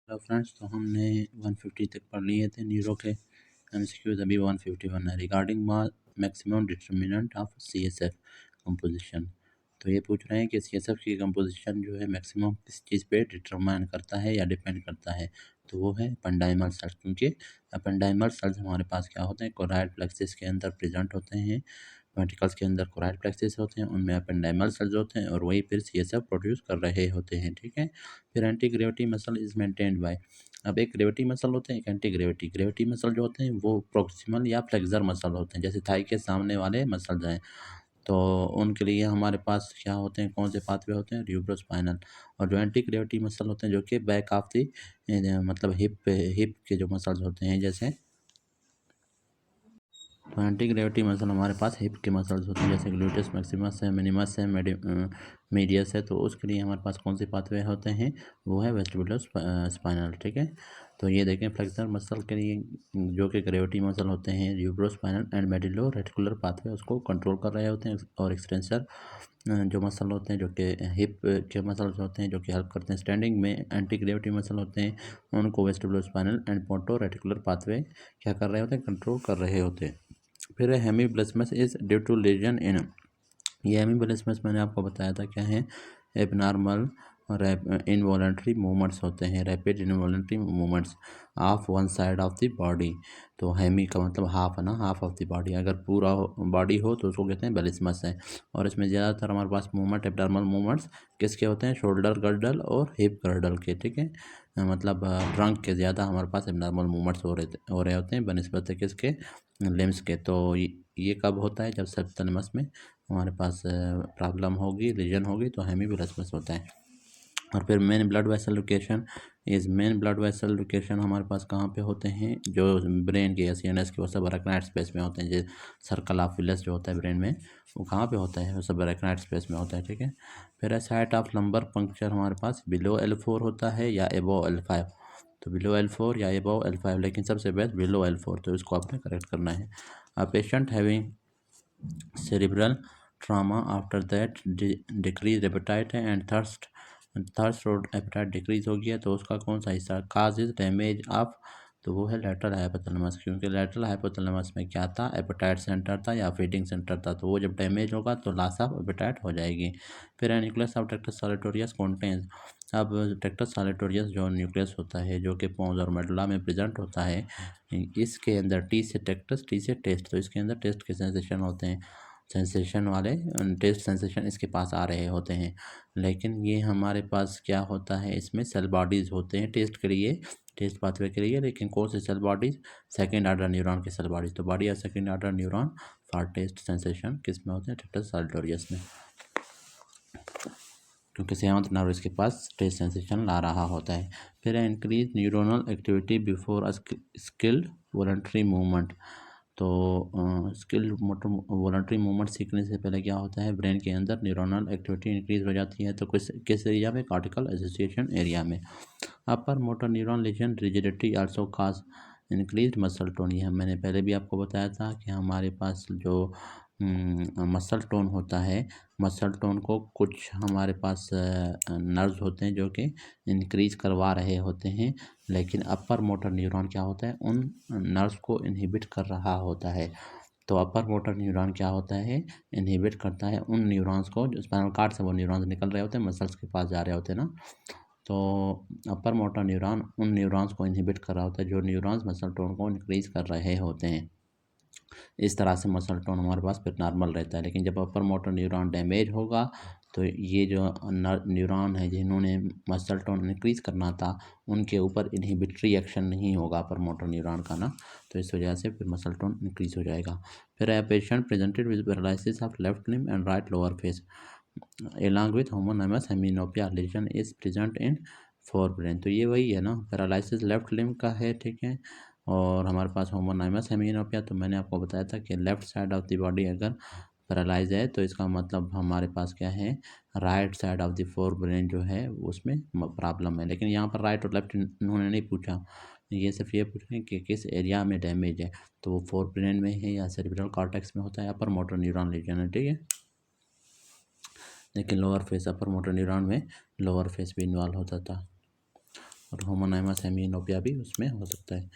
Hello friends, तो हमने 150 तक पढ़ लिए थे न्यूरो के एमसीक्यूज। अभी 151 है regarding maximum determinant of CSF composition. तो ये पूछ रहे हैं कि सीएसएफ की कंपोजिशन जो है मैक्सिमम किस चीज़ पे डिटरमाइन करता है या डिपेंड करता है। तो वो है एपेंडाइमल सेल्स, क्योंकि एपेंडाइमल सेल्स हमारे पास क्या होते हैं, कोराइड प्लेक्सिस के अंदर प्रेजेंट होते हैं। वेंट्रिकल्स के अंदर कोराइड प्लेक्सिस होते हैं, उनमें एपेंडाइमल सेल्स होते हैं और वही फिर सीएसएफ प्रोड्यूस कर रहे होते हैं। ठीक है। फिर anti gravity muscle is maintained by. अब एक ग्रेविटी मसल होते हैं, एक एंटी ग्रेविटी मसल जो होते हैं वो प्रोक्सिमल या फ्लेक्सर मसल होते हैं, जैसे थाई के सामने वाले मसल्स हैं। तो उनके लिए हमारे पास क्या होते हैं, कौन से पाथवे होते हैं, ल्यूब्रोस्पाइनल। और जो एंटी ग्रेविटी मसल होते हैं जो कि बैक ऑफ दी मतलब हिप के जो मसल्स होते हैं, जैसे तो एंटी ग्रेविटी मसल हमारे पास हिप के मसल्स होते हैं, जैसे ग्लूटेस मैक्सिमस है, मिनिमस है, मीडियस है। तो उसके लिए हमारे पास कौन से पाथवे होते हैं, वो है वेस्टिबुलर स्पाइनल। ठीक है। तो ये देखें, फ्लेक्सर मसल के लिए जो कि ग्रेविटी मसल होते हैं, ल्यूब्रोस्पाइनल एंड मेडिलो रेटिकुलर पाथवे उसको कंट्रोल कर रहे होते हैं। और एक्सटेंसर जो मसल होते हैं जो कि हिप के मसल्स होते हैं जो कि हेल्प करते हैं स्टैंडिंग में, एंटी ग्रेविटी मसल होते हैं उनको vestibular spinal and ponto reticular pathway क्या कर रहे होते हैं, कंट्रोल कर रहे होते हैं। फिर hemiballismus is due to lesion in. ये हेमीब्लेस्मस मैंने आपको बताया था क्या है, एबनॉर्मल इनवॉलेंट्री मूवमेंट्स होते हैं, rapid involuntary movements of one side of the body. तो हेमी का मतलब हाफ है ना, हाफ ऑफ द बॉडी। अगर पूरा बॉडी हो तो उसको कहते हैं बेलिस्मस है। और इसमें ज़्यादातर हमारे पास मूवमेंट एबनॉर्मल मूवमेंट्स किसके होते हैं, शोल्डर गर्डल और हिप गर्डल के। ठीक है। मतलब ट्रंक के ज़्यादा हमारे पास एबनॉर्मल मूवमेंट्स हो रहे होते हैं बनस्बत किसके, लिम्स के। तो ये कब होता है, जब सबथैलेमस में हमारे पास प्रॉब्लम होगी, रीजन होगी, तो हेमीब्लेस्मस होता है। और फिर main blood vessel location main blood vessel location हमारे पास कहाँ पे होते हैं, जो ब्रेन के या सीएनएस के वो सब अरेक्नाइड स्पेस में होते हैं। जो सर्कल ऑफ विलस जो होता है ब्रेन में, वो कहाँ पे होता है, वो सब अरेक्नाइड स्पेस में होता है। ठीक है। फिर साइट ऑफ लंबर पंक्चर हमारे पास बिलो L4 होता है या एबो L5। तो बिलो L4 या एबो L5, लेकिन सबसे बेस्ट बिलो L4, तो इसको आपने करेक्ट करना है। A patient having cerebral trauma after that decrease appetite and thirst और एपेटाइट डिक्रीज हो गया, तो उसका कौन सा हिस्सा काज इज डैमेज ऑफ, तो वो है लेटरल हाइपोथैलेमस। क्योंकि लेटरल हाइपोथैलेमस में क्या था, एपेटाइट सेंटर था या फीडिंग सेंटर था। तो वो जब डैमेज होगा तो लॉस ऑफ एपेटाइट हो जाएगी। फिर न्यूक्लियस ऑफ ट्रैक्टस सैलिटोरियस कॉन्टेन्स। अब ट्रैक्टस सैलिटोरियस जो न्यूक्लियस होता है जो कि पोन्स और मेडुला में प्रेजेंट होता है, इसके अंदर टी से ट्रैक्टस, टी से टेस्ट, तो इसके अंदर टेस्ट के सेंसेशन होते हैं, सेंसेशन वाले टेस्ट सेंसेशन इसके पास आ रहे होते हैं। लेकिन ये हमारे पास क्या होता है, इसमें सेल बॉडीज़ होते हैं टेस्ट के लिए, टेस्ट पाथवे के लिए। लेकिन कौन से cell bodies, second order neuron के सेल बॉडीज। तो बॉडी या second order neuron for taste sensation किस में होते हैं, ट्रैक्टस सैलिटोरियस में, क्योंकि सेवंथ नर्व इसके पास टेस्ट सेंसेशन ला रहा होता है। फिर increase neuronal activity before skilled voluntary movement. तो स्किल मोटर वॉलंटरी मूवमेंट सीखने से पहले क्या होता है, ब्रेन के अंदर न्यूरोनल एक्टिविटी इंक्रीज हो जाती है। तो किस एरिया में, कॉर्टिकल एसोसिएशन एरिया में। Upper motor neuron lesion rigidity also cause increase muscle tone. ये मैंने पहले भी आपको बताया था कि हमारे पास जो मसल टोन होता है, मसल टोन को कुछ हमारे पास नर्व्स होते हैं जो कि इंक्रीज करवा रहे होते हैं। लेकिन अपर मोटर न्यूरॉन क्या होता है, उन नर्व्स को इनहिबिट कर रहा होता है। तो अपर मोटर न्यूरॉन क्या होता है, इनहिबिट करता है उन न्यूरॉन्स को, जो स्पाइनल कॉर्ड से वो न्यूरॉन्स निकल रहे होते हैं, मसल्स के पास जा रहे होते हैं ना। तो अपर मोटर न्यूरॉन उन न्यूरॉन्स को इनहिबिट कर रहा होता है जो न्यूरॉन्स मसल टोन को इंक्रीज कर रहे होते हैं। इस तरह से मसल टोन हमारे पास फिर नॉर्मल रहता है। लेकिन जब अपर मोटर न्यूरॉन डैमेज होगा तो ये जो न्यूरॉन है जिन्होंने मसल टोन इंक्रीज करना था, उनके ऊपर इनहिबिटरी एक्शन नहीं होगा अपर मोटर न्यूरॉन का ना, तो इस वजह से फिर मसल टोन इंक्रीज हो जाएगा। फिर a patient presented with paralysis of left limb and right lower face along with homonymous hemianopia lesion is present in forebrain। तो ये वही है ना, पैरालिसिस लेफ्ट लिम्ब का है। ठीक है। और हमारे पास होमोनाइमस हेमियोनोपिया, तो मैंने आपको बताया था कि left side of the body अगर पैरालाइज है तो इसका मतलब हमारे पास क्या है, right side of the fore brain जो है उसमें प्रॉब्लम है। लेकिन यहाँ पर राइट और लेफ्ट उन्होंने नहीं पूछा, ये सिर्फ ये पूछ रहे हैं कि किस एरिया में डैमेज है, तो वो फोर ब्रेन में है या सेरिब्रल कॉर्टेक्स में होता है, अपर मोटर न्यूरॉन लीजन है। ठीक है। लेकिन लोअर फेस, अपर मोटर न्यूरॉन में लोअर फेस भी इन्वॉल्व होता था। और होमोनाइमस हेमिनोपिया भी उसमें हो सकता है।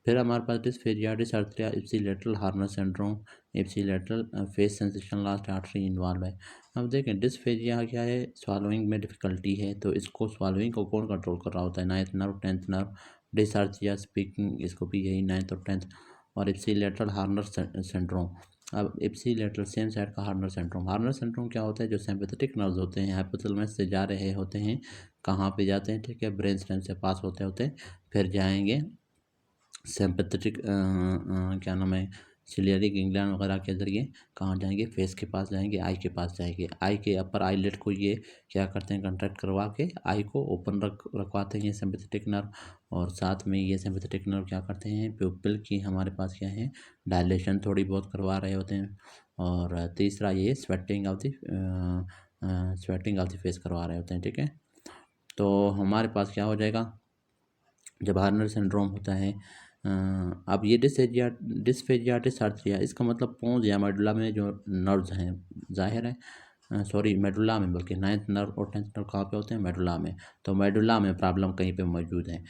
फिर हमारे पास dysphagia, dysarthria, ipsilateral Horner syndrome, ipsilateral face sensation last artery involve है। अब देखें डिस्फेजिया क्या है, स्वालोइंग में डिफ़िकल्टी है, तो इसको स्वालोइंग को कौन कंट्रोल कर रहा होता है, ninth nerve, tenth nerve. Dysarthria speaking, इसको भी यही नाइन्थ और टेंथ। और इप्सिलेटरल हार्नर सिंड्रोम। अब इप्सिलेटरल सेम साइड का हार्नर सिंड्रोम क्या होता है, जो सिंपैथेटिक नर्व्स होते हैं हाइपोथैलेमस से जा रहे होते हैं, कहाँ पे जाते हैं, ठीक है, ब्रेन स्टेम से पास होते होते फिर जाएंगे सिंपैथेटिक क्या नाम है, सिलियरी गैंग्लियन वगैरह के ज़रिए कहाँ जाएंगे, फेस के पास जाएंगे, आई के पास जाएंगे। आई के अपर आईलेट को ये क्या करते हैं, कंट्रैक्ट करवा के आई को ओपन रखवाते हैं ये सिंपैथेटिक नर्व। और साथ में ये सिंपैथेटिक नर्व क्या करते हैं, प्यूपिल की हमारे पास क्या है, डायलेशन थोड़ी बहुत करवा रहे होते हैं। और तीसरा ये स्वेटिंग ऑफ द फेस करवा रहे होते हैं, ठीक है। तो हमारे पास क्या हो जाएगा, जब हार्नर सिंड्रोम होता है, अब ये डिस्फेजिया डिसआर्थरिया, इसका मतलब पोंज या मेडुला में जो नर्व्स हैं, जाहिर है सॉरी मेडुला में, बल्कि नाइन्थ नर्व और टेंथ नर्व कहाँ पे होते हैं, मेडुला में। तो मेडुला में प्रॉब्लम कहीं पे मौजूद है।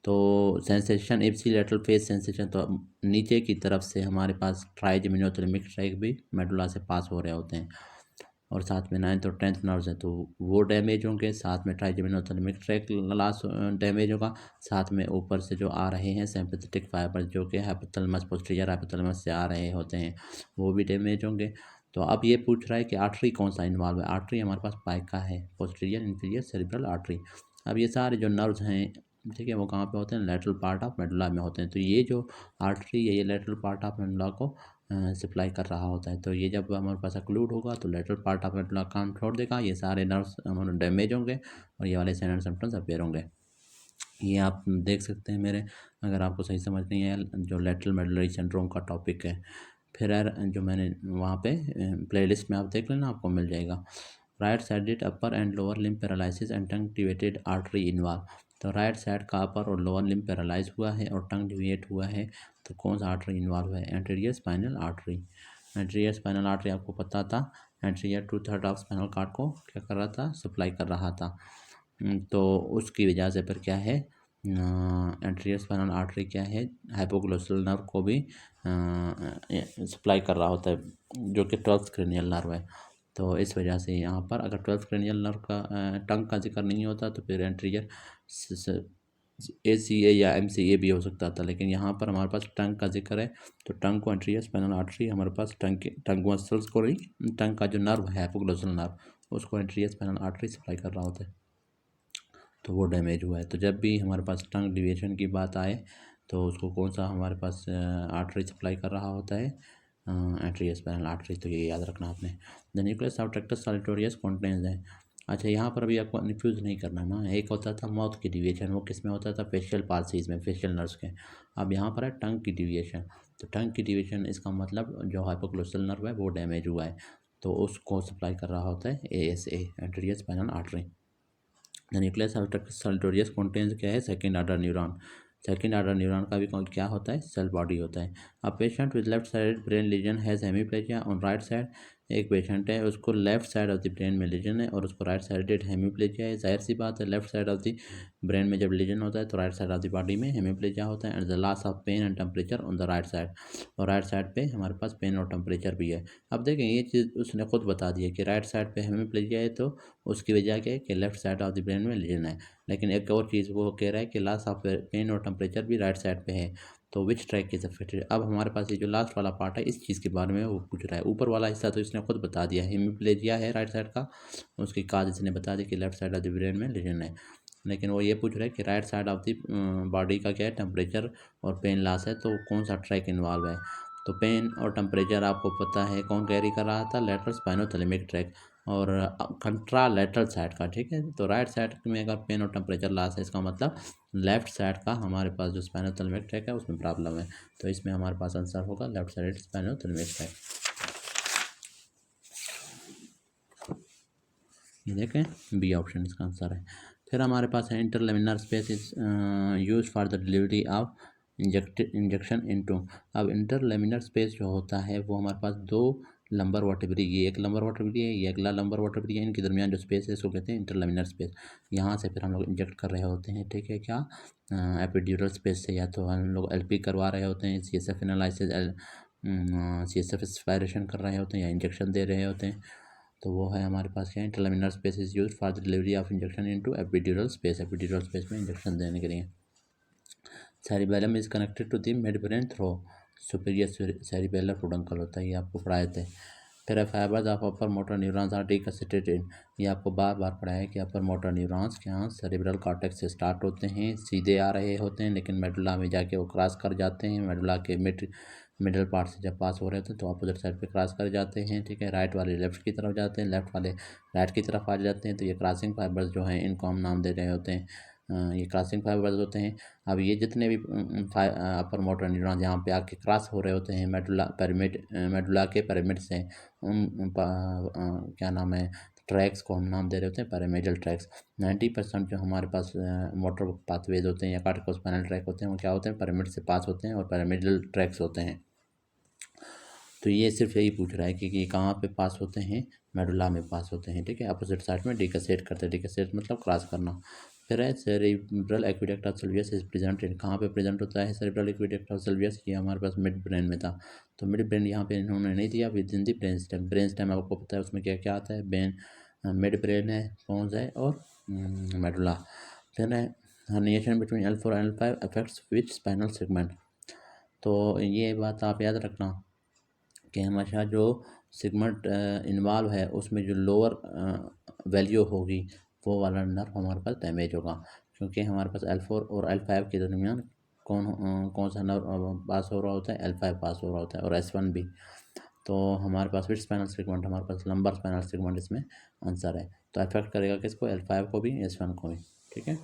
तो सेंसेशन इप्सिलेटरल फेस सेंसेशन, तो नीचे की तरफ से हमारे पास ट्राइजेमिनोथैलेमिक ट्रैक भी मेडुला से पास हो रहे होते हैं। और साथ में नाइन्थ और टेंथ नर्व्स हैं, तो वो डैमेज होंगे, साथ में ट्राइजेमिनोथैलेमिक ट्रैक लास्ट डैमेज होगा, साथ में ऊपर से जो आ रहे हैं सिंपैथेटिक फाइबर जो कि हाइपोथैलेमस पोस्टीरियर हाइपोथैलेमस से आ रहे होते हैं, वो भी डैमेज होंगे। तो अब ये पूछ रहा है कि आर्टरी कौन सा इन्वॉल्व है, आर्टरी हमारे पास पाइका है, पोस्टीरियर इंफीरियर सेरिब्रल आर्टरी। अब ये सारे जो नर्व्स हैं, ठीक है, वो कहाँ पे होते हैं, लेटरल पार्ट ऑफ मेडुला में होते हैं। तो ये जो आर्टरी है ये लेटरल पार्ट ऑफ मेडुला को सप्लाई कर रहा होता है। तो ये जब हमारे पास अक्लूड होगा तो लेटरल पार्ट ऑफ मेडुला काम छोड़ देगा, ये सारे नर्व्स हमारे डैमेज होंगे और ये वाले साइन एंड सिम्पटम्स अपीयर होंगे। ये आप देख सकते हैं मेरे, अगर आपको सही समझ नहीं है जो लेटरल मेडुलरी सिंड्रोम का टॉपिक है। फिर यार जो मैंने वहाँ पे प्लेलिस्ट में आप देख लेना, आपको मिल जाएगा। Right sided upper and lower limb paralysis and tongue deviated artery involve. तो राइट साइड का अपर और लोअर लिम्ब पैरालाइज हुआ है और टंग डिविएट हुआ है, तो कौन सा आर्टरी इन्वॉल्व है, anterior spinal artery. Anterior spinal artery आपको पता था, एंटीरियर 2/3 ऑफ स्पाइनल कार्ड को क्या कर रहा था, सप्लाई कर रहा था। तो उसकी वजह से फिर क्या है, एंटीरियर स्पाइनल आर्टरी क्या है, हाइपोग्लोसल नर्व को भी सप्लाई कर रहा होता है, जो कि 12th क्रेनियल नर्व है। तो इस वजह से यहाँ पर अगर 12th क्रेनियल नर्व का टंग का जिक्र नहीं होता तो फिर एंटीरियर ACA या MCA भी हो सकता था, लेकिन यहाँ पर हमारे पास टंग का जिक्र है, तो टंग को एंटीरियर स्पाइनल आर्टरी हमारे पास टंग मसल्स को नहीं, टंग का जो नर्व है हाइपोग्लोसल नर्व उसको एंटीरियर स्पाइनल आर्टरी सप्लाई कर रहा होता है, तो वो डैमेज हुआ है। तो जब भी हमारे पास टंग डिविएशन की बात आए तो उसको कौन सा हमारे पास आर्टरी सप्लाई कर रहा होता है, एंटीरियर स्पाइनल आर्टरी। तो ये याद रखना आपने। The nucleus of tractus solitarius contains है। अच्छा, यहाँ पर अभी आपको कन्फ्यूज़ नहीं करना ना, एक होता था माउथ की डिविएशन, वो किस में होता था, फेशियल पाल्सीज में, फेशियल नर्व्स के। अब यहाँ पर है टंग की डिविएशन, तो टंग की डिविएशन इसका मतलब जो हाइपोग्लोसल नर्व है वो डैमेज हुआ है, तो उसको सप्लाई कर रहा होता है ASA, anterior spinal artery. The nucleus of solitarius contains क्या है, second order neuron. Second order neuron का भी क्या होता है, सेल बॉडी होता है। अब patient with left side brain lesion has hemiplegia on right side. एक पेशेंट है उसको left side of the brain में लीजन है और उसको राइट साइडेड हेमीप्लेजिया है। जाहिर सी बात है, left side of the brain में जब लीजन होता है तो right side of the body में हेमीप्लेजिया होता है। And the loss of pain and temperature on the right side, और राइट साइड पे हमारे पास पेन और टेम्परेचर भी है। अब देखें ये चीज़ उसने खुद बता दी है कि राइट साइड पे हेमीप्लेजिया है, तो उसकी वजह क्या है कि left side of the brain में लीजन है। लेकिन एक और चीज़ वो कह रहा है कि लॉस ऑफ पेन और टेम्परेचर भी राइट साइड पे है, तो विच ट्रैक इज अफेक्टेड। अब हमारे पास ये जो लास्ट वाला पार्ट है इस चीज़ के बारे में वो पूछ रहा है। ऊपर वाला हिस्सा तो इसने खुद बता दिया, हेमीप्लेजिया है राइट साइड का, उसकी काज इसने बता दी कि left side of the brain में लीजन है। लेकिन वो ये पूछ रहा है कि right side of the body का क्या है, टेम्परेचर और पेन लॉस है, तो कौन सा ट्रैक इन्वॉल्व है। तो पेन और टेम्परेचर आपको पता है कौन कैरी कर रहा था, लेटरल स्पाइनोथैलेमिक ट्रैक, और कंट्रा लेटरल साइड का, ठीक है। तो राइट साइड में अगर पेन और टेम्परेचर लॉस है, इसका मतलब लेफ्ट साइड का हमारे पास जो स्पाइनोथैलेमिक ट्रैक है उसमें प्रॉब्लम है। तो इसमें हमारे पास आंसर होगा लेफ्ट साइड स्पाइनोथैलेमिक ट्रैक। ये देखें बी ऑप्शन इसका आंसर है। फिर हमारे पास है interlaminar space is use for the delivery of injection into. अब इंटरलेमिनर स्पेस जो होता है वो हमारे पास दो लंबर वर्टेब्री, ये एक लंबर वर्टेब्री है, ये अगला लंबर वर्टेब्री है, इनके दरमियान जो स्पेस है इसको कहते हैं इंटरलमिनर स्पेस। यहाँ से फिर हम लोग इंजेक्ट कर रहे होते हैं, ठीक है, क्या एपिड्यूरल स्पेस से, या तो हम लोग एलपी करवा रहे होते हैं, सीएसएफ एनालिसिस, सीएसएफ एस्पायरेशन कर रहे होते हैं, या इंजेक्शन दे रहे होते हैं। तो वो है हमारे पास क्या है, interlaminar space is use for the delivery of injection into epidural space, epidural space में इंजेक्शन देने के लिए। Cerebellum is connected to the mid brain through superior cerebellar peduncle होता है, ये आपको पढ़ाए थे। फिर fibres of upper motor neurons are decussated, ये आपको बार बार पढ़ाया है कि अपर मोटर न्यूरॉन्स के यहाँ सेरिब्रल कॉर्टेक्स से स्टार्ट होते हैं, सीधे आ रहे होते हैं, लेकिन मेडुला में जाके वो क्रॉस कर जाते हैं, मेडुला के मिडल पार्ट से जब पास हो रहे होते हैं तो अपोजिट साइड पे क्रॉस कर जाते हैं, ठीक है। राइट वाले लेफ्ट की तरफ जाते हैं, लेफ्ट वाले राइट की तरफ आ जाते हैं, तो ये क्रॉसिंग फाइबर्स जो हैं इनको हम नाम दे रहे होते हैं, ये क्रॉसिंग फाइबर्स होते हैं। अब ये जितने भी अपर मोटर न्यूरॉन जहाँ पे आके क्रॉस हो रहे होते हैं मेडुला के पिरामिड से, क्या नाम है, ट्रैक्स को हम नाम दे रहे होते हैं पैरामेडियल ट्रैक्स। 90% जो हमारे पास मोटर पाथवेज होते हैं या कार्टिकोस्पाइनल ट्रैक होते हैं वो क्या होते हैं, पिरामिड से पास होते हैं और पैरामेडियल ट्रैक्स होते हैं। तो ये सिर्फ यही पूछ रहा है कि कहाँ पे पास होते हैं, मेडुला में पास होते हैं, ठीक है। अपोजिट साइड में डिकसेट करते हैं, डिकसेट मतलब क्रॉस करना। फिर है cerebral aqueduct of Silvius is present in, कहाँ पे प्रेजेंट होता है सेरिब्रल एक्विडक्ट ऑफ सिल्वियस, ये हमारे पास मिड ब्रेन में था। तो मिड ब्रेन यहाँ पे इन्होंने नहीं दिया, with in the brain stem. Brain stem आपको पता है उसमें क्या क्या आता है, मिड ब्रेन है, पोन्स है और मेडुला। फिर है हर्निएशन बिटवीन L4 और L5 अफेक्ट्स विच स्पाइनल सेगमेंट। तो ये बात आप याद रखना कि हमेशा जो सेगमेंट इन्वॉल्व है उसमें जो लोअर वैल्यू होगी वो वाला नर्व हमारे पास डैमेज होगा, क्योंकि हमारे पास L4 और L5 के दरमियान कौन सा नर्व पास हो रहा होता है, L5 पास हो रहा होता है और S1 भी। तो हमारे पास विच स्पाइनल सेगमेंट, हमारे पास लंबर स्पाइनल सेगमेंट इसमें आंसर है। तो अफेक्ट करेगा किसको, L5 को भी, S1 को भी, ठीक है।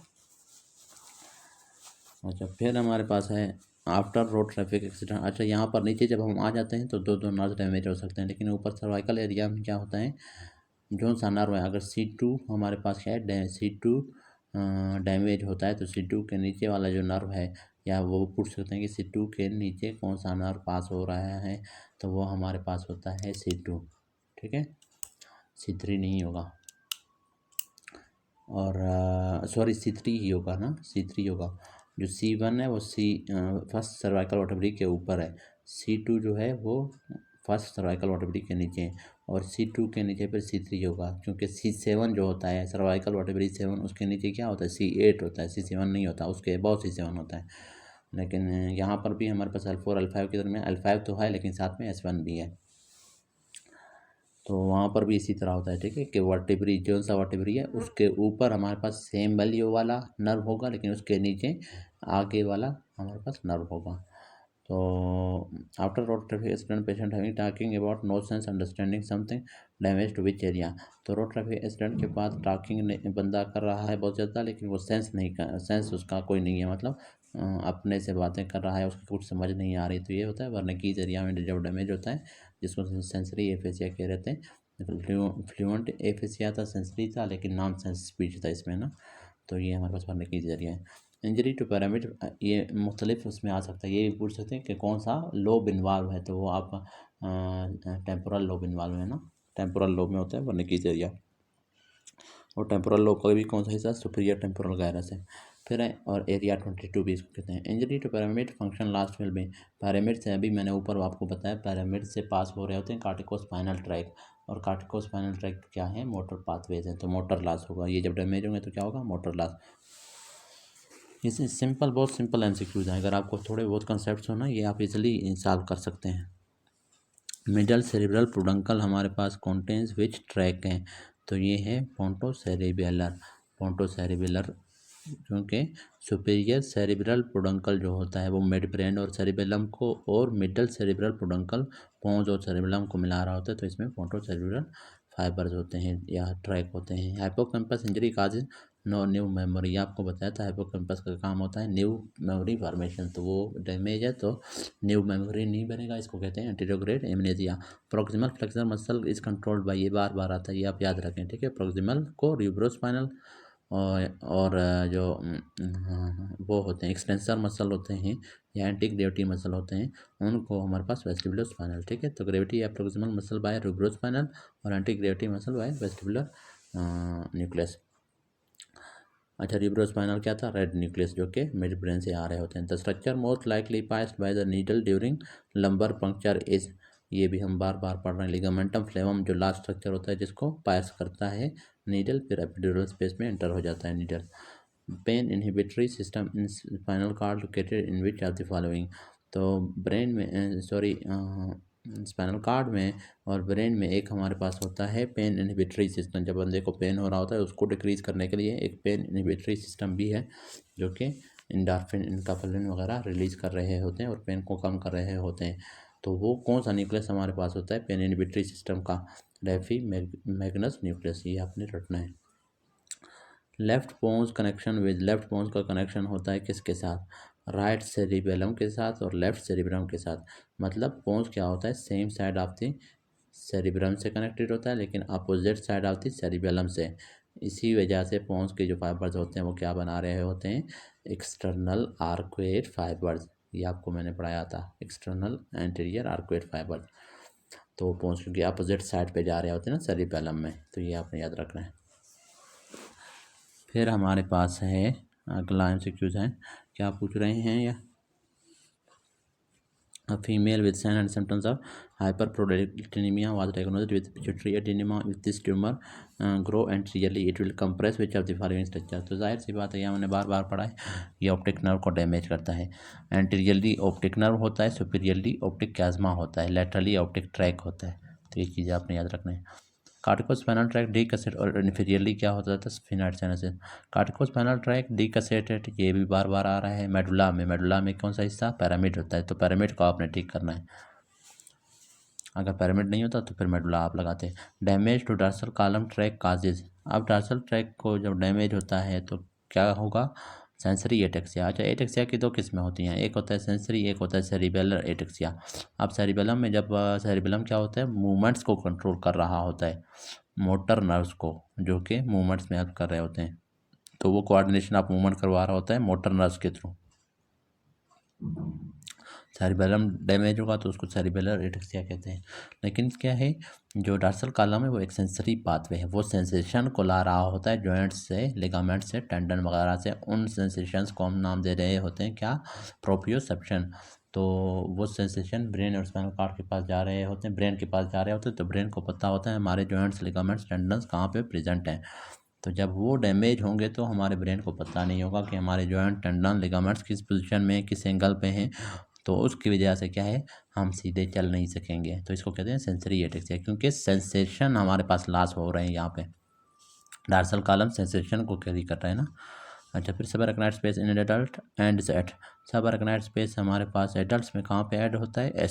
अच्छा, फिर हमारे पास है आफ्टर रोड ट्रैफिक एक्सीडेंट। अच्छा, यहाँ पर नीचे जब हम आ जाते हैं तो दो नर्व डैमेज हो सकते हैं, लेकिन ऊपर सर्वाइकल एरिया में क्या होता है, जो सा नर्व है, अगर C2 हमारे पास क्या है, C2 डैमेज होता है तो C2 के नीचे वाला जो नर्व है, या वो पूछ सकते हैं कि C2 के नीचे कौन सा नर्व पास हो रहा है, तो वो हमारे पास होता है C2, ठीक है, C3 नहीं होगा। और सॉरी C3 ही होगा ना, C3 होगा। जो C1 है वो फर्स्ट सर्वाइकल वर्टेब्री के ऊपर है, C2 जो है वो फर्स्ट सर्वाइकल वर्टेब्री के नीचे है, और C2 के नीचे फिर C3 होगा, क्योंकि C7 जो होता है सर्वाइकल वर्टेब्री 7, उसके नीचे क्या होता है, C8 होता है, C7 नहीं होता, उसके बहुत C7 होता है। लेकिन यहाँ पर भी हमारे पास L4 L5 के दरमियान L5 तो है, लेकिन साथ में S1 भी है, तो वहाँ पर भी इसी तरह होता है, ठीक है, कि वर्टेब्री जो सा वर्टेब्री है उसके ऊपर हमारे पास सेम वैल्यू वाला नर्व होगा, लेकिन उसके नीचे आगे वाला हमारे पास नर्व होगा। तो after road traffic accident patient having talking about no sense understanding something damage to which area. तो रोड ट्रैफिक एक्सीडेंट के बाद टॉकिंग बंदा कर रहा है बहुत ज़्यादा, लेकिन वो सेंस उसका कोई नहीं है, मतलब अपने से बातें कर रहा है, उसकी कुछ समझ नहीं आ रही, तो ये होता है वर्निकीज एरिया में जब डैमेज होता है, जिसको सेंसरी एफेसिया कह रहते हैं। फ्लुएंट एफेसिया था, सेंसरी था, लेकिन नॉन सेंस स्पीच था इसमें ना, तो ये हमारे पास वर्निकीज एरिया है। इंजरी टू पैरामिड, ये मुख्तलिफ उसमें आ सकता है, ये भी पूछ सकते हैं कि कौन सा लोब इन्वॉल्व है, तो वो आपका टेम्पोरल लोब इन्वॉल्व है ना, टेम्पोरल लोब में होता है वर्निकीज एरिया, और टेम्पोरल लोब का भी कौन सा हिस्सा, सुपीरियर टेम्पोरल गायरस है। फिर है और एरिया 22 भी इसको कहते हैं। Injury to pyramid function last fill में, पैरामिड से अभी मैंने ऊपर आपको बताया, पैरामिड से पास हो रहे होते हैं कार्टिकोस्पाइनल ट्रैक, और कार्टिकोस्पाइनल ट्रैक क्या है, मोटर पाथवेज है, तो मोटर लॉस होगा, ये जब डैमेज होंगे तो क्या होगा, मोटर लॉस। इसे सिंपल, बहुत सिंपल एमसीक्यूज हैं, अगर आपको थोड़े बहुत कंसेप्ट हो ना, ये आप इजीली सॉल्व कर सकते हैं। मिडल सेरिब्रल पेडुंकल हमारे पास कॉन्टेंस विच ट्रैक हैं, तो ये है पोंटोसेरिबेलर, पोंटोसेरिबेलर, क्योंकि सुपीरियर सेरिब्रल पेडुंकल जो होता है वो मिड ब्रेन और सेरिबेलम को, और मिडल सेरिब्रल पेडुंकल पोंस और सेरिबेलम को मिला रहा होता है, तो इसमें पोंटोसेरिब्रल फाइबर्स होते हैं या ट्रैक होते हैं। हाइपोकैम्पस इंजरी काज नो न्यू मेमोरी, आपको बताया था हाइपोकैम्पस का काम होता है न्यू मेमोरी फॉर्मेशन, तो वो डैमेज है तो न्यू मेमोरी नहीं बनेगा, इसको कहते हैं anterograde amnesia. Proximal flexor muscle is controlled by, ये बार बार आता है, ये आप याद रखें, ठीक है। प्रोक्सिमल को र्यूब्रोस्पाइनल और जो वो होते हैं एक्सटेंसर मसल होते हैं या एंटी ग्रेविटी मसल होते हैं, उनको हमारे पास वेस्टिबुलर स्पाइनल, ठीक है। तो ग्रेविटी या प्रोक्सिमल मसल बाय रूब्रोस्पाइनल और anti gravity muscle by vestibular nucleus. अच्छा, रिब्रोस्पाइनल क्या था? रेड न्यूक्लियस, जो कि मिड ब्रेन से आ रहे होते हैं। The structure most likely passed by the needle during lumbar puncture is, ये भी हम बार बार पढ़ रहे हैं, लिगामेंटम फ्लेवम जो लास्ट स्ट्रक्चर होता है जिसको पास करता है नीडल, फिर एपिड्यूरल स्पेस में एंटर हो जाता है needle. Pain inhibitory system in spinal cord located in which of the following, तो ब्रेन में स्पाइनल कॉर्ड में और ब्रेन में एक हमारे पास होता है पेन इनहिबिटरी सिस्टम। जब बंदे को पेन हो रहा होता है उसको डिक्रीज करने के लिए एक पेन इनहिबिटरी सिस्टम भी है, जो कि इंडोर्फिन इनकाफिलिन वगैरह रिलीज कर रहे होते हैं और पेन को कम कर रहे होते हैं। तो वो कौन सा न्यूक्लियस हमारे पास होता है पेन इनहिबिटरी सिस्टम का? रेफी मैग्नस न्यूक्लियस, ये आपने रटना है। Left pons connection with, left pons का कनेक्शन होता है किसके साथ? राइट सेरिबेलम के साथ और लेफ्ट सेरिब्रम के साथ। मतलब पोन्स क्या होता है? Same side of the cerebrum से कनेक्टेड होता है लेकिन opposite side of the cerebellum से। इसी वजह से पोन्स के जो फाइबर्स होते हैं वो क्या बना रहे होते हैं? External arcuate fibres. ये आपको मैंने पढ़ाया था, एक्सटर्नल एंटीरियर आर्कुएट फाइबर्स। तो पोन्स क्योंकि अपोजिट साइड पे जा रहे होते हैं ना सेरिबेलम में, तो ये आपने याद रखना है। फिर हमारे पास है अगला एमसीक्यूज है, क्या पूछ रहे हैं? या A female with signs and symptoms of hyperprolactinemia was diagnosed with pituitary adenoma. With this tumor grow anteriorly, it will compress which of the following structure? तो जाहिर सी बात है, ये हमने बार बार पढ़ा है, ये ऑप्टिक नर्व को डैमेज करता है। एंटीरियरली ऑप्टिक नर्व होता है, सुपीरियरली ऑप्टिक कैज़मा होता है, लेटरली ऑप्टिक ट्रैक होता है। तो ये चीज़ें आपने याद रखना है। कार्टिकोस्पाइनल ट्रैक डीकसेट और इन्फीरियरली क्या होता था? Sphenoid sinus. Corticospinal tract decussated, ये भी बार बार आ रहा है। मेडुला में कौन सा हिस्सा? पिरामिड होता है, तो पिरामिड को आपने ठीक करना है। अगर पिरामिड नहीं होता तो फिर मेडुला आप लगाते हैं। Damage to dorsal column tract causes, अब डार्सल ट्रैक को जब डैमेज होता है तो क्या होगा? Sensory ataxia. अच्छा, एटेक्सिया की दो किस्में होती हैं, एक होता है सेंसरी, एक होता है सेरिबेलर एटेक्सिया। अब सेरिबेलम में जब सेरिबेलम क्या होता है? मूवमेंट्स को कंट्रोल कर रहा होता है, मोटर नर्व्स को, जो कि मूवमेंट्स में हेल्प कर रहे होते हैं। तो वो कोऑर्डिनेशन ऑफ मूवमेंट करवा रहा होता है मोटर नर्व्स के थ्रू। सेरिबेलम डैमेज होगा तो उसको सेरिबेलर एटेक्सिया कहते हैं। लेकिन क्या है, जो डार्सल कॉलम है वो एक सेंसरी पाथवे है, वो सेंसेशन को ला रहा होता है जॉइंट्स से, लिगामेंट से, टेंडन वगैरह से। उन सेंसेशंस को हम नाम दे रहे होते हैं क्या? प्रोप्रियोसेप्शन। तो वो सेंसेशन ब्रेन और स्पाइनल कॉर्ड के पास जा रहे होते हैं, ब्रेन के पास जा रहे होते हैं, तो ब्रेन को पता होता है हमारे जॉइंट्स, लिगामेंट्स, टेंडन्स कहाँ पे प्रेजेंट हैं। तो जब वो डैमेज होंगे तो हमारे ब्रेन को पता नहीं होगा कि हमारे जॉइंट, टेंडन, लिगामेंट्स किस पोजीशन में, किस एंगल पे हैं। तो उसकी वजह से क्या है, हम सीधे चल नहीं सकेंगे। तो इसको कहते हैं सेंसरी एटेक्सिया, क्योंकि सेंसेशन हमारे पास लॉस हो रहे हैं यहाँ पे। डार्सल कॉलम सेंसेशन को कैरी कर रहा है ना। अच्छा, फिर subarachnoid space in adult and at, subarachnoid space हमारे पास एडल्ट्स में कहाँ पे ऐड होता है?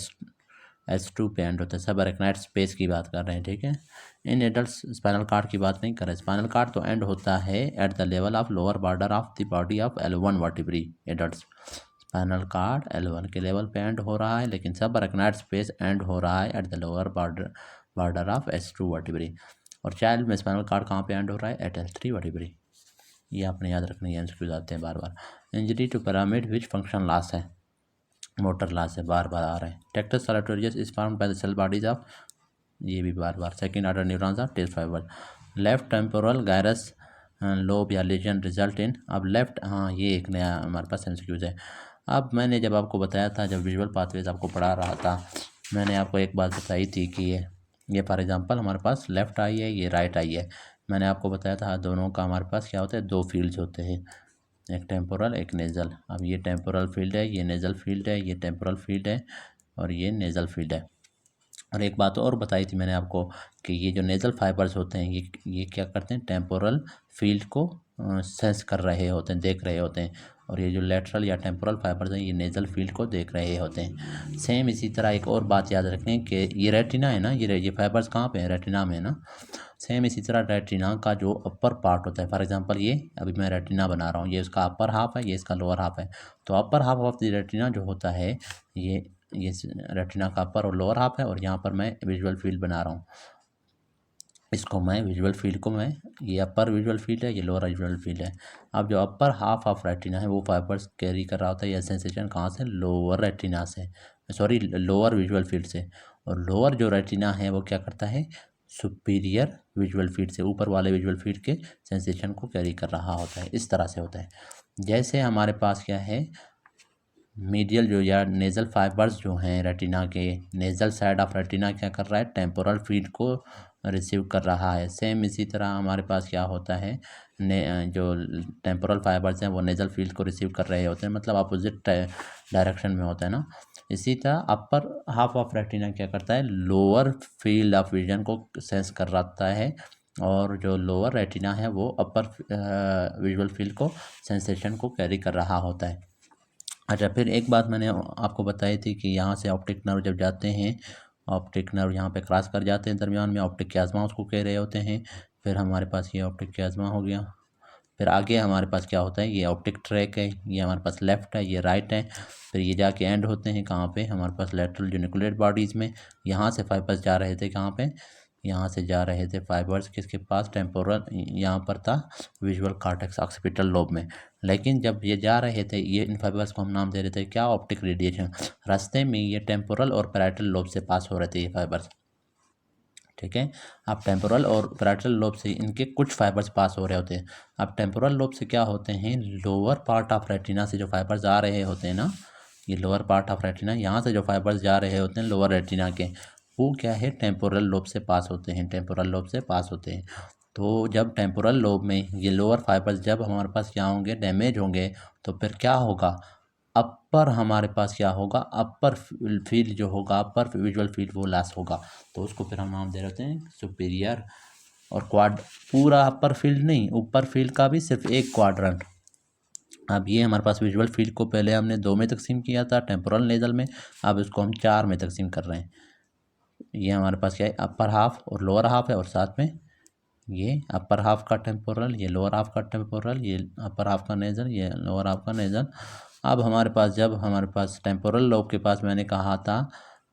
S2 पे एंड होता है। सबअरेक्नाइड स्पेस की बात कर रहे हैं, ठीक है। इन एडल्ट्स स्पाइनल कॉर्ड की बात नहीं कर रहे। स्पाइनल कॉर्ड तो एंड होता है at the level of lower border of the body of L1 vertebra adults. Spinal cord L1 के लेवल पे एंड हो रहा है, लेकिन सबअरेक्नाइड स्पेस एंड हो रहा है at the lower border of S2 vertebrae. और चाइल्ड में स्पाइनल कॉर्ड कहाँ पे एंड हो रहा है? At L3 vertebrae. ये आपने याद रखना है, एमसीक्यूज आते हैं बार बार। Injury to pyramid which function loss है? मोटर लॉस है, बार बार आ रहा है। Tractus solitarius is formed by the cell bodies of, ये भी बार बार। Second order neurons of taste fibre. Left temporal gyrus lobe या लीजन रिजल्ट इन, अब लेफ्ट, हाँ ये एक नया हमारे पास एमसीक्यूज है। अब मैंने जब आपको बताया था, जब विजुअल पाथवेज आपको पढ़ा रहा था, मैंने आपको एक बात बताई थी कि ये फॉर एग्जांपल हमारे पास लेफ़्ट आई है, ये राइट आई है। मैंने आपको बताया था दोनों का हमारे पास क्या होता है? दो फील्ड्स होते हैं, एक टेम्पोरल, एक नेज़ल। अब ये टेम्पोरल फील्ड है, ये नेज़ल फील्ड है, ये टेम्पोरल फील्ड है और ये नेज़ल फील्ड है। और एक बात और बताई थी मैंने आपको कि ये जो नेज़ल फाइबर्स होते हैं, ये क्या करते हैं? टेम्पोरल फील्ड को सेंस कर रहे होते हैं, देख रहे होते हैं। और ये जो लेटरल या टेम्पोरल फाइबर्स हैं, ये नेज़ल फील्ड को देख रहे होते हैं। सेम इसी तरह एक और बात याद रखें कि ये रेटिना है ना, ये फाइबर्स कहाँ पे है? रेटिना में है ना। सेम इसी तरह रेटिना का जो अपर पार्ट होता है, फॉर एग्जांपल ये अभी मैं रेटिना बना रहा हूँ, ये इसका अपर हाफ है, ये इसका लोअर हाफ है। तो upper half of the retina जो होता है, ये रेटिना का अपर और लोअर हाफ है, और यहाँ पर मैं विजुअल फील्ड बना रहा हूँ। इसको मैं विजुअल फील्ड को मैं, ये अपर विजुअल फील्ड है, ये लोअर विजुअल फील्ड है। अब जो अपर हाफ ऑफ रेटिना है वो फाइबर्स कैरी कर रहा होता है, यह सेंसेशन कहाँ से, लोअर रेटिना से, सॉरी लोअर विजुअल फील्ड से। और लोअर जो रेटिना है वो क्या करता है, सुपीरियर विजुअल फील्ड से, ऊपर वाले विजुअल फील्ड के सेंसेशन को कैरी कर रहा होता है। इस तरह से होता है। जैसे हमारे पास क्या है, मीडियल जो या नेज़ल फाइबर्स जो हैं रेटिना के, नेज़ल साइड ऑफ रेटिना क्या कर रहा है, टेम्पोरल फील्ड को रिसीव कर रहा है। सेम इसी तरह हमारे पास क्या होता है, जो टेम्पोरल फाइबर्स हैं वो नेज़ल फील्ड को रिसीव कर रहे होते हैं, मतलब अपोजिट डायरेक्शन में होता है ना। इसी तरह अपर हाफ ऑफ रेटिना क्या करता है, लोअर फील्ड ऑफ विजन को सेंस कर रहा है, और जो लोअर रेटिना है वो अपर विजुअल फील्ड को, सेंसेशन को कैरी कर रहा होता है। अच्छा, फिर एक बात मैंने आपको बताई थी कि यहाँ से ऑप्टिक नर्व जब जाते हैं, ऑप्टिक नर्व यहाँ पे क्रॉस कर जाते हैं, दरमियान में ऑप्टिक क्याज़्मा उसको कह रहे होते हैं। फिर हमारे पास ये ऑप्टिक क्याज़्मा हो गया। फिर आगे हमारे पास क्या होता है, ये ऑप्टिक ट्रैक है, ये हमारे पास लेफ़्ट है, ये राइट है। फिर ये जाके एंड होते हैं कहाँ पे, हमारे पास लेटरल यूनिकुलेट बॉडीज़ में। यहाँ से फाइबर्स जा रहे थे कहाँ पे, यहाँ से जा रहे थे फाइबर्स किसके पास, टेम्पोरल, यहाँ पर था विजुअल कॉर्टेक्स ऑक्सीपिटल लोब में। लेकिन जब ये जा रहे थे, ये इन फाइबर्स को हम नाम दे रहे थे क्या, ऑप्टिक रेडिएशन। रास्ते में ये टेम्पोरल और पैराइटल लोब से पास हो रहे थे ये फाइबर्स, ठीक है। अब टेम्पोरल और पैराइटल लोब से इनके कुछ फाइबर्स पास हो रहे होते हैं। अब टेम्पोरल लोब से क्या होते हैं, लोअर पार्ट ऑफ रेटिना से जो फाइबर्स आ रहे होते हैं ना, ये लोअर पार्ट ऑफ रेटिना, यहाँ से जो फाइबर्स जा रहे होते हैं लोअर रेटिना के, वो क्या है, टेम्पोरल लोब से पास होते हैं, टेम्पोरल लोब से पास होते हैं। तो जब टेम्पोरल लोब में ये लोअर फाइबर्स जब हमारे पास क्या होंगे, डैमेज होंगे, तो फिर क्या होगा, अपर हमारे पास क्या होगा, अपर फील्ड जो होगा, अपर विजुअल फील्ड वो लॉस होगा। तो उसको फिर हम नाम दे रहे हैं सुपीरियर और क्वाड, पूरा अपर फील्ड नहीं, ऊपर फील्ड का भी सिर्फ एक क्वाड्रेंट। अब ये हमारे पास विजुअल फील्ड को पहले हमने 2 में तकसीम किया था, टेम्पोरल नेज़ल में, अब इसको हम 4 में तकसीम कर रहे हैं। ये हमारे पास क्या है, अपर हाफ और लोअर हाफ है, और साथ में ये अपर हाफ का टेम्पोरल, ये लोअर हाफ का टेम्पोरल, ये अपर हाफ का नेज़ल, ये लोअर हाफ का नेज़ल। अब हमारे पास जब हमारे पास टेम्पोरल लोब के पास मैंने कहा था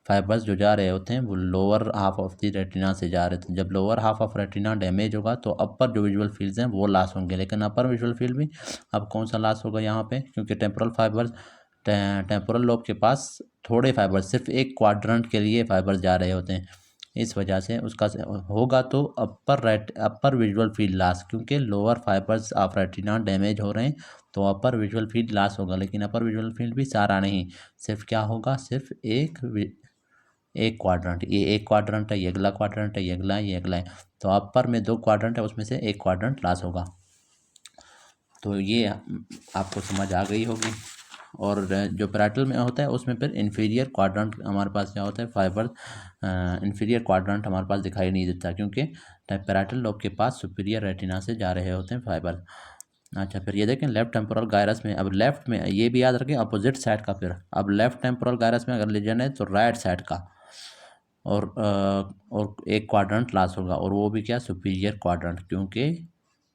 फाइबर्स जो जा रहे होते हैं वो lower half of the retina से जा रहे थे। जब lower half of retina damage होगा तो अपर जो विजुअल फील्ड्स हैं वो लॉस होंगे, लेकिन अपर विजुअल फील्ड भी अब कौन सा लॉस होगा यहाँ पे, क्योंकि टेम्पोरल फाइबर्स, टेम्पोरल लोब के पास थोड़े फाइबर्स, सिर्फ एक क्वाड्रेंट के लिए फाइबर्स जा रहे होते हैं, इस वजह से उसका होगा तो अपर विजुअल फील्ड लॉस, क्योंकि lower fibres of retina damage हो रहे हैं तो अपर विजुअल फील्ड लॉस होगा। लेकिन अपर विजुअल फील्ड भी सारा नहीं, सिर्फ क्या होगा, सिर्फ एक क्वाड्रेंट, ये एक क्वाड्रेंट है, ये अगला क्वाड्रेंट है, ये अगला है, ये अगला है। तो अपर में 2 क्वाड्रेंट है, उसमें से एक क्वाड्रेंट लॉस होगा। तो ये आपको समझ आ गई होगी। और जो पैराइटल में होता है उसमें फिर इन्फीरियर क्वाड्रेंट हमारे पास क्या होता है, फाइबर इन्फीरियर क्वाड्रेंट हमारे पास दिखाई नहीं देता, क्योंकि पैराइटल लोब के पास सुपीरियर रेटिना से जा रहे होते हैं फाइबर। अच्छा, फिर ये देखें लेफ्ट टेम्पोरल गायरस में, अब लेफ्ट में ये भी याद रखें अपोजिट साइड का, फिर अब लेफ्ट टेम्पोरल गायरस में अगर लीजन है तो राइट साइड का, और एक क्वाड्रेंट लॉस होगा, और वो भी क्या, सुपीरियर क्वाड्रेंट, क्योंकि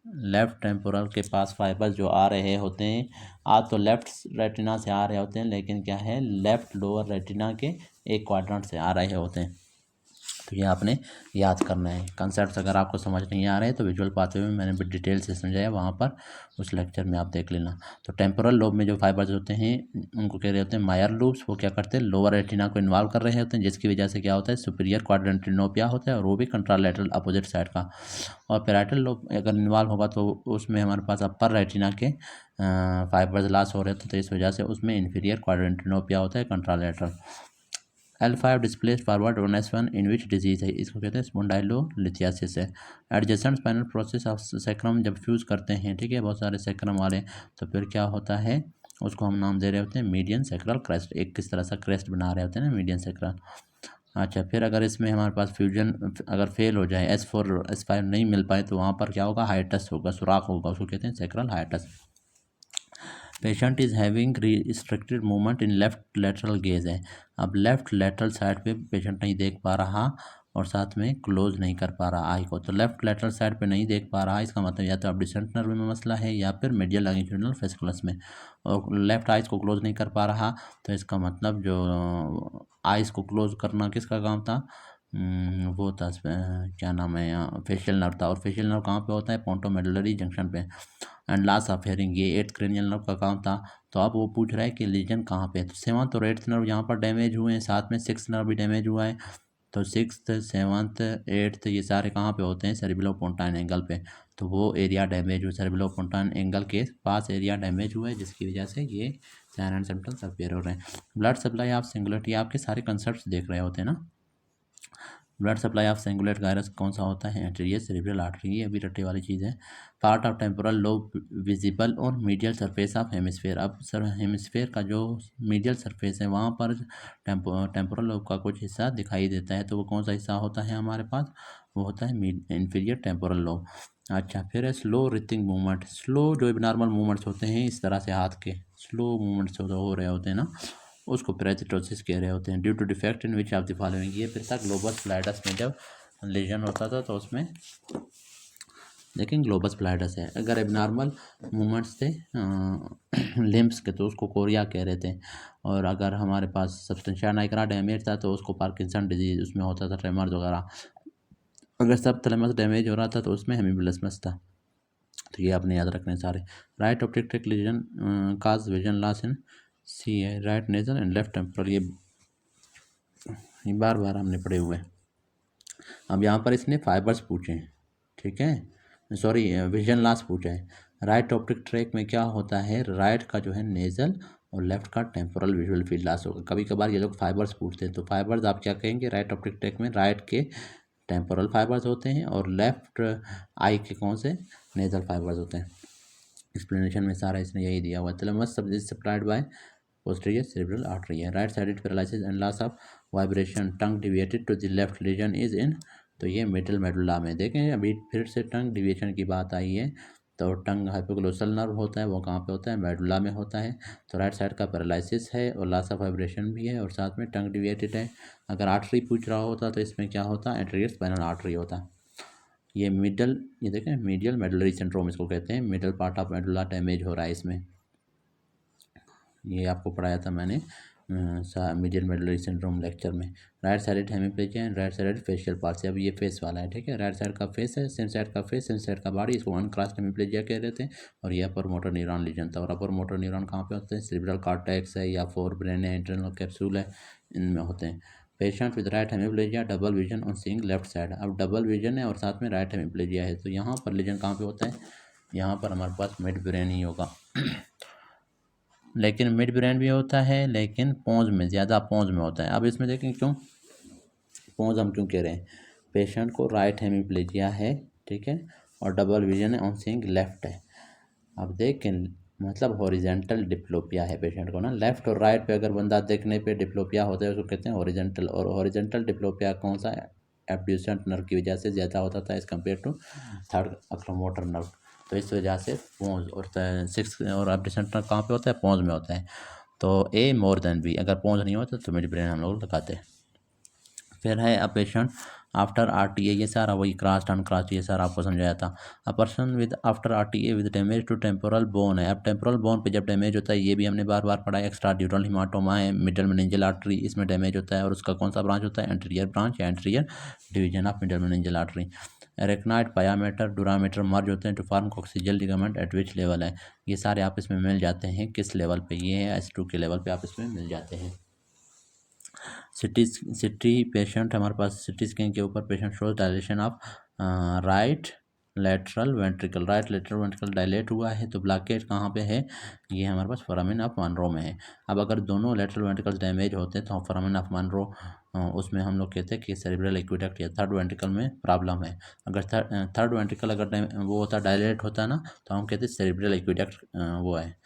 लेफ्ट टेम्पोरल के पास फाइबर्स जो आ रहे होते हैं, तो लेफ्ट रेटिना से आ रहे होते हैं, लेकिन क्या है, लेफ्ट लोअर रेटिना के एक क्वाड्रेंट से आ रहे होते हैं। तो ये आपने याद करना है। कंसेप्ट अगर आपको समझ नहीं आ रहे हैं तो विजुअल पाथवे में मैंने भी डिटेल से समझाया, वहाँ पर उस लेक्चर में आप देख लेना। तो टेम्पोरल लोब में जो फाइबर्स होते हैं उनको कह रहे होते हैं मायर लूब्स, वो क्या करते हैं, लोअर रेटिना को इन्वॉल्व कर रहे होते हैं, जिसकी वजह से क्या होता है, सुपीरियर क्वाड्रेंटिनोपिया होता है, और वो भी कंट्रालैटरल अपोजिट साइड का। और पैराइटल लोब अगर इन्वॉल्व होगा तो उसमें हमारे पास अपर रेटिना के फाइबर्स लॉस हो रहे होते हैं, तो इस वजह से उसमें इन्फीरियर क्वाड्रेंटिनोपिया होता है, कंट्रालैटरल। L5 displace forward on S1 in which disease है, इसको कहते हैं स्पॉन्डाइलोलिथियासिस है। Adjacent spinal process of sacrum जब फ्यूज़ करते हैं, ठीक है, बहुत सारे सेक्रम वाले, तो फिर क्या होता है, उसको हम नाम दे रहे होते हैं मीडियन सेक्रल क्रेस्ट, एक किस तरह सा क्रेस्ट बना रहे होते हैं ना, मीडियन सेक्रल। अच्छा, फिर अगर इसमें हमारे पास फ्यूजन अगर फेल हो जाए, S4 S5 नहीं मिल पाए, तो वहाँ पर क्या होगा, हाइटस होगा, सुराख होगा, उसको कहते हैं sacral hiatus. Patient is having restricted movement in left lateral gauge है। अब लेफ्ट लेटरल साइड पे पेशेंट नहीं देख पा रहा, और साथ में क्लोज नहीं कर पा रहा आई को, तो लेफ्ट लेटरल साइड पे नहीं देख पा रहा, इसका मतलब या तो एब्डिसेंट नर्व में मसला है या फिर मीडियल लॉन्गिट्यूडिनल फेसिकुलस में, और लेफ्ट आइज को क्लोज नहीं कर पा रहा, तो इसका मतलब जो आइज़ को क्लोज करना किसका काम था, वो था क्या नाम है यहाँ, फेशियल नर्व था। और फेशियल नर्व कहाँ पे होता है, पोंटोमेडुलरी जंक्शन पे। एंड लास्ट ऑफ हेयरिंग, ये 8th क्रेनियल नर्व का काम था। तो अब वो पूछ रहा है कि लीजन कहाँ पे है, तो 7th और 8th नर्व यहाँ पर डैमेज हुए हैं, साथ में 6th नर्व भी डैमेज हुआ है। तो 6th 7th 8th ये सारे कहाँ पे होते हैं, सेरिब्लो-पोन्टाइन एंगल पे। तो वो एरिया डैमेज हुआ, सेरिब्लो-पोन्टाइन एंगल के पास एरिया डैमेज हुआ है, जिसकी वजह से ये साइन एंड सिम्टम्स अपीयर हो रहे हैं। ब्लड सप्लाई ऑफ सिंगुलेट, ये आपके सारे कंसेप्ट देख रहे होते हैं ना। Blood supply of cingulate gyrus कौन सा होता है, एंटीरियर सेरेब्रल आर्टरी, ये अभी रट्टे वाली चीज़ है। Part of temporal lobe visible और मीडियल सरफेस ऑफ हेमिस्फेयर, अब सर हेमिस्फेयर का जो मीडियल सरफेस है वहाँ पर टेम्पोरल लोब का कुछ हिस्सा दिखाई देता है, तो वो कौन सा हिस्सा होता है हमारे पास, वो होता है इंफीरियर टेम्पोरल लोब। अच्छा, फिर है स्लो रिथिंग मूवमेंट, स्लो जो नॉर्मल मूवमेंट्स होते हैं इस तरह से हाथ के स्लो मूवमेंट्स हो रहे होते हैं ना, उसको पैरासिटोसिस कह रहे होते हैं। Due to defect in which of the following, ये फिर था ग्लोबस फ्लैटस में जब लेजन होता था तो उसमें लेकिन ग्लोबस फ्लैटस है। अगर एबनॉर्मल मूवमेंट्स थे लिम्स के तो उसको कोरिया कह रहे थे। और अगर हमारे पास सब्सटेंशिया नाइग्रा डैमेज था तो उसको पार्किंसन डिजीज उसमें होता था, ट्रेमर्स वगैरह। अगर सब थैलेमस डैमेज हो रहा था तो उसमें हेमिब्लिस्मस था। तो ये आपने याद रखने सारे। Right optic tract lesion cause vision loss in सी है, right nasal and left temporal, ये बार बार हमने पढ़े हुए हैं। अब यहाँ पर इसने फाइबर्स पूछे हैं, ठीक है, सॉरी विजन लॉस पूछा है। राइट ऑप्टिक ट्रैक में क्या होता है, राइट का जो है नेजल और लेफ्ट का टेम्पोरल विजुअल फील्ड लॉस होगा। कभी कभार ये लोग फाइबर्स पूछते हैं, तो फाइबर्स आप क्या कहेंगे, राइट ऑप्टिक ट्रैक में राइट के टेम्पोरल फाइबर्स होते हैं और लेफ्ट आई के कौन से, नेजल फाइबर्स होते हैं। एक्सप्लेनेशन में सारा इसने यही दिया हुआ है। Thalamus supplied by posterior cerebral artery है। Right sided paralysis and loss of vibration, tongue deviated to the left region is in, तो ये मिडल मेडुला में। देखें अभी फिर से टंग डिविएशन की बात आई है, तो टंग हाइपोग्लोसल नर्व होता है, वो कहाँ पे होता है, मेडुला में होता है। तो राइट साइड का पैरालिसिस है और लॉस ऑफ वाइब्रेशन भी है और साथ में टंग डिविएटेड है। अगर आर्टरी पूछ रहा होता तो इसमें क्या होता, एंटीरियर स्पाइनल आर्टरी होता। ये मिडल, ये देखें मीडियल मेडुलरी सिंड्रोम इसको कहते हैं, middle part of medulla damage हो रहा है इसमें। ये आपको पढ़ाया था मैंने मीडियल मेडुलरी सिंड्रोम लेक्चर में। Right sided hemiplegia and right sided facial palsy, अब ये फेस वाला है, ठीक है। राइट साइड का फेस है, सेम साइड का फेस, सेम साइड का बॉडी, इसको अनक्रॉस्ड हेमिप्लेजिया कह रहे थे। और ये अपर मोटर न्यूरॉन लीजन था। और अपर मोटर न्यूरॉन कहाँ पे होते हैं, सेरेब्रल कॉर्टेक्स है या फोर ब्रेन है, इंटरनल कैप्सूल है, इनमें होते हैं। Patient with right hemiplegia, double vision on seeing left side, अब डबल विजन है और साथ में राइट हेमिप्लेजिया है, तो यहाँ पर लीजन कहाँ पे होता है, यहाँ पर हमारे पास मिड ब्रेन ही होगा। लेकिन मिड ब्रेन भी होता है, लेकिन पोंज में, ज़्यादा पोंज में होता है। अब इसमें देखें क्यों पोंज हम क्यों कह रहे हैं, पेशेंट को राइट हेमिप्लेजिया है, ठीक है, और डबल विजन है ऑन सीइंग लेफ्ट है। अब देखें मतलब हॉरिजेंटल डिप्लोपिया है पेशेंट को ना, लेफ्ट और राइट पे अगर बंदा देखने पे डिप्लोपिया होता है उसको कहते हैं हॉरिजेंटल। और हॉरिजेंटल डिप्लोपिया कौन सा, एब्ड्यूसेंट नर्व की वजह से ज़्यादा होता था as compared to third oculomotor nerve. तो इस वजह से पोंज और 6 और एब्ड्यूसेंट नर्व कहाँ पे होता है, पोंज में होता है। तो ए मोर देन बी, अगर पोंज नहीं होता तो मिड ब्रेन हम लोग लगाते हैं। फिर है अ पेशेंट आफ्टर RTA, ये सारा वही क्रॉस्ड अनक्रॉस्ड ये सारा आपको समझाया था। A person with after RTA with damage to temporal bone है। अब टेम्पोरल बोन पे जब डैमेज होता है, ये भी हमने बार बार पढ़ा है, एक्स्ट्रा ड्यूरल हिमाटोमा है, मिडल मेनिंजियल आर्टरी इसमें डैमेज होता है। और उसका कौन सा ब्रांच होता है, एंटीरियर ब्रांच या anterior division of middle meningeal artery. Arachnoid, pia mater, dura mater merge होते हैं to form coccygeal ligament at which level है, ये सारे आपस में मिल जाते हैं किस लेवल पे, ये है S2 के लेवल पे आपस में मिल जाते हैं। सिटी पेशेंट, हमारे पास सिटी स्कैन के ऊपर patient shows dilation of right lateral ventricle, right lateral ventricle dilate हुआ है, तो ब्लॉकेज कहाँ पे है, ये हमारे पास फोरामिन ऑफ मनरो में है। अब अगर दोनों लेटरल वेंट्रिकल्स डैमेज होते हैं तो फोरामिन ऑफ मनरो उसमें हम लोग कहते हैं कि सेरेब्रल एक्विडक्ट या थर्ड वेंट्रिकल में प्रॉब्लम है। अगर थर्ड वेंट्रिकल अगर वो होता डायलेट होता ना, तो हम कहते हैं सेरेब्रल एक्विडक्ट वो है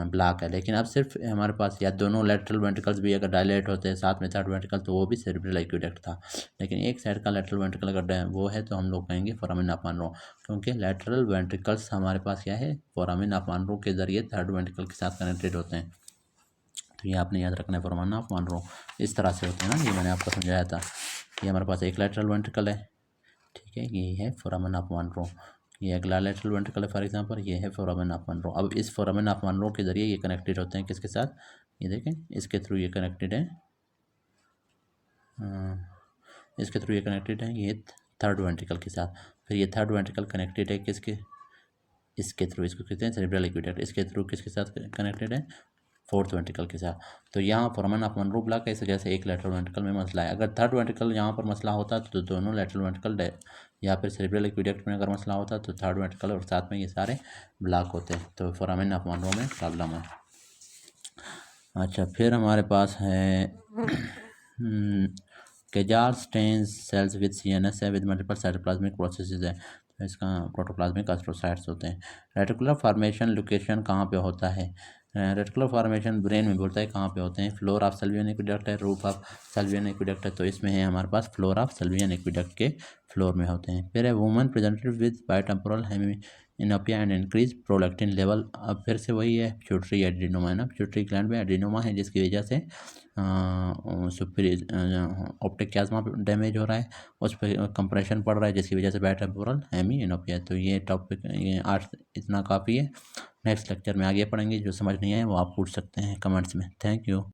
ब्लॉक है। लेकिन अब सिर्फ हमारे पास या दोनों लेटरल वेंट्रिकल्स भी अगर डायलेट होते हैं साथ में थर्ड वेंट्रिकल, तो वो भी सेरेब्रल एक्विडक्ट था। लेकिन एक साइड का लेटरल वेंट्रिकल अगर वो है तो हम लोग कहेंगे फोरामिन ऑफ मनरो, क्योंकि लेटरल वेंट्रिकल्स हमारे पास क्या है, फोरामिन ऑफ मनरो के जरिए थर्ड वेंट्रिकल के साथ कनेक्टेड होते हैं। तो ये आपने याद रखना है, फोरामिन ऑफ मनरो इस तरह से होते हैं ना, ये मैंने आपको समझाया था। ये हमारे पास एक लेटरल वेंट्रिकल है, ठीक है, ये है फोरामिन ऑफ मनरो। ये अगला लेटरल वेंट्रिकल है फॉर एग्जांपल, ये है फोरामिन ऑफ मनरो। अब इस फोरामिन ऑफ मनरो के जरिए ये कनेक्टेड होते हैं किसके साथ, ये देखें इसके थ्रू ये कनेक्टेड है इसके थ्रू ये कनेक्टेड है ये थर्ड वेंट्रिकल के साथ। फिर ये थर्ड वेंट्रिकल कनेक्टेड है किसके, इसके थ्रू, इसको कहते हैं सेरेब्रल एक्वेडक्ट, इसके थ्रू किसके साथ कनेक्टेड है, फोर्थ वेंट्रिकल के साथ। तो यहाँ फोरामेन ऑफ मनरो ब्लॉक है, इस वजह से एक लेटरल वेंट्रिकल में मसला है। अगर थर्ड वेंट्रिकल यहाँ पर मसला होता तो दोनों लेटरल वेंट्रिकल या फिर सेरेब्रल एक्वेडक्ट में अगर मसला होता तो थर्ड वेंट्रिकल और साथ में ये सारे ब्लॉक होते हैं। तो फोरामेन ऑफ मनरो में प्रॉब्लम है। अच्छा, फिर हमारे पास है केजार स्टेन सेल्स विद CNS है, विद मल्टीपल साइटोप्लाज्मिक प्रोसेसेस है, तो इसका प्रोटोप्लाज्मिक एस्ट्रोसाइट्स होते हैं। रेटिकुलर फॉर्मेशन लोकेशन कहाँ पे होता है, रेटिकुलर फॉर्मेशन ब्रेन में बोलता है कहाँ पे होते हैं, फ्लोर ऑफ सल्वियन एक्वेडक्ट है, रूफ ऑफ सल्वियन एक्वेडक्ट है, तो इसमें है हमारे पास फ्लोर ऑफ सल्वियन एक्वेडक्ट के फ्लोर में होते हैं। फिर है woman presented with bitemporal hemianopia and increase prolactin level. अब फिर से वही है, पिट्यूटरी एडिनोमा है ना, पिट्यूटरी ग्लैंड में एडिनोमा है जिसकी वजह से ऑप्टिक क्याज्मा डैमेज हो रहा है, उस पर कंप्रेशन पड़ रहा है जिसकी वजह से बायोटेम्पोरल हेमिनोपिया। तो ये टॉपिक ये आज इतना काफ़ी है। नेक्स्ट लेक्चर में आगे पढ़ेंगे, जो समझ नहीं आए वो आप पूछ सकते हैं कमेंट्स में। Thank you.